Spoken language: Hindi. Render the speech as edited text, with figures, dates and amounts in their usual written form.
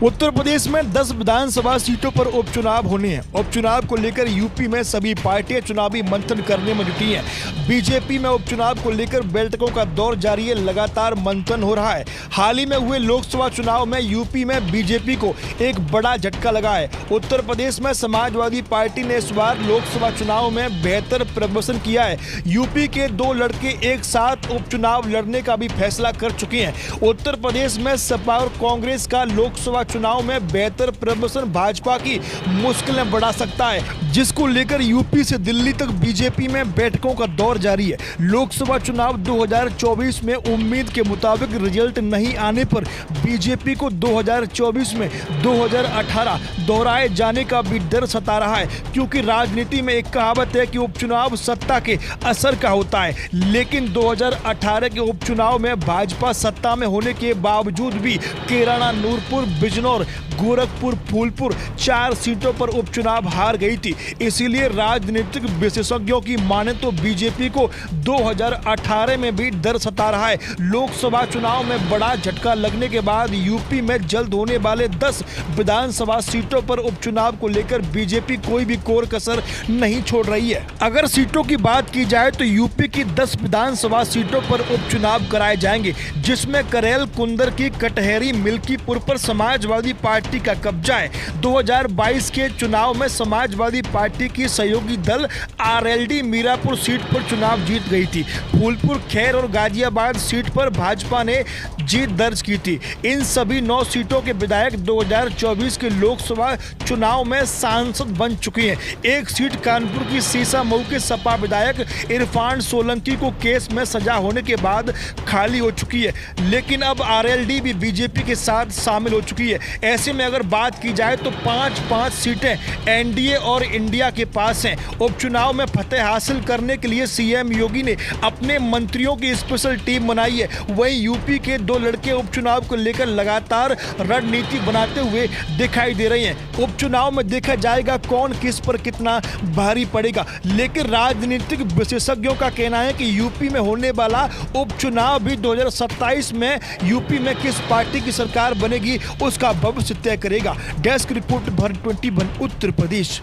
उत्तर प्रदेश में 10 विधानसभा सीटों पर उपचुनाव होने हैं। उपचुनाव को लेकर यूपी में सभी पार्टियां चुनावी मंथन करने में जुटी हैं। बीजेपी में उपचुनाव को लेकर बैठकों का दौर जारी है, लगातार मंथन हो रहा है। हाल ही में हुए लोकसभा चुनाव में यूपी में बीजेपी को एक बड़ा झटका लगा है। उत्तर प्रदेश में समाजवादी पार्टी ने इस बार लोकसभा चुनाव में बेहतर प्रदर्शन किया है। यूपी के 2 लड़के एक साथ उपचुनाव लड़ने का भी फैसला कर चुके हैं। उत्तर प्रदेश में सपा और कांग्रेस का लोकसभा चुनाव में बेहतर प्रदर्शन भाजपा की मुश्किलें बढ़ा सकता है, जिसको लेकर यूपी से दिल्ली तक बीजेपी में बैठकों का दौर जारी है। लोकसभा चुनाव 2024 में उम्मीद के मुताबिक रिजल्ट नहीं आने पर बीजेपी को 2024 में 2018 दोहराए जाने का भी डर सता रहा है, क्योंकि राजनीति में एक कहावत है कि उपचुनाव सत्ता के असर का होता है। लेकिन 2018 के उपचुनाव में भाजपा सत्ता में होने के बावजूद भी कैराना, नूरपुर, बिजनौर, गोरखपुर, फूलपुर 4 सीटों पर उपचुनाव हार गई थी। इसीलिए राजनीतिक विशेषज्ञों की माने तो बीजेपी को 2018 में भी डर सता रहा है। लोकसभा चुनाव में बड़ा झटका लगने के बाद यूपी में जल्द होने वाले 10 विधानसभा सीटों पर उपचुनाव को लेकर बीजेपी कोई भी कोर कसर नहीं छोड़ रही है। अगर सीटों की बात की जाए तो यूपी की 10 विधानसभा सीटों पर उपचुनाव कराए जाएंगे, जिसमें करेल, कुंदर की कटहरी, मिल्कीपुर पर समाजवादी पार्टी का कब्जा है। 2022 के चुनाव में समाजवादी पार्टी की सहयोगी दल आरएलडी मीरापुर सीट पर चुनाव जीत गई थी। फूलपुर, खैर और गाजियाबाद सीट पर भाजपा ने जीत दर्ज की थी। इन सभी 9 सीटों के विधायक 2024 के लोकसभा चुनाव में सांसद बन चुके हैं। एक सीट कानपुर की सीसामऊ के सपा विधायक इरफान सोलंकी को केस में सजा होने के बाद खाली हो चुकी है, लेकिन अब आरएलडी भी बीजेपी के साथ शामिल हो चुकी है। ऐसे में अगर बात की जाए तो 5-5 सीटें एनडीए और इंडिया के पास हैं। उपचुनाव में फतेह हासिल करने के लिए सीएम योगी ने अपने मंत्रियों की स्पेशल टीम बनाई है। वहीं यूपी के 2 लड़के उपचुनाव को लेकर लगातार रणनीति बनाते हुए दिखाई दे रहे हैं। उपचुनाव में देखा जाएगा कौन किस पर कितना भारी पड़ेगा, लेकिन राजनीतिक विशेषज्ञों का कहना है कि यूपी में होने वाला उपचुनाव भी 2027 में यूपी में किस पार्टी की सरकार बनेगी उसका भविष्य तय करेगा। Desk report Bharat 21 Uttar Pradesh.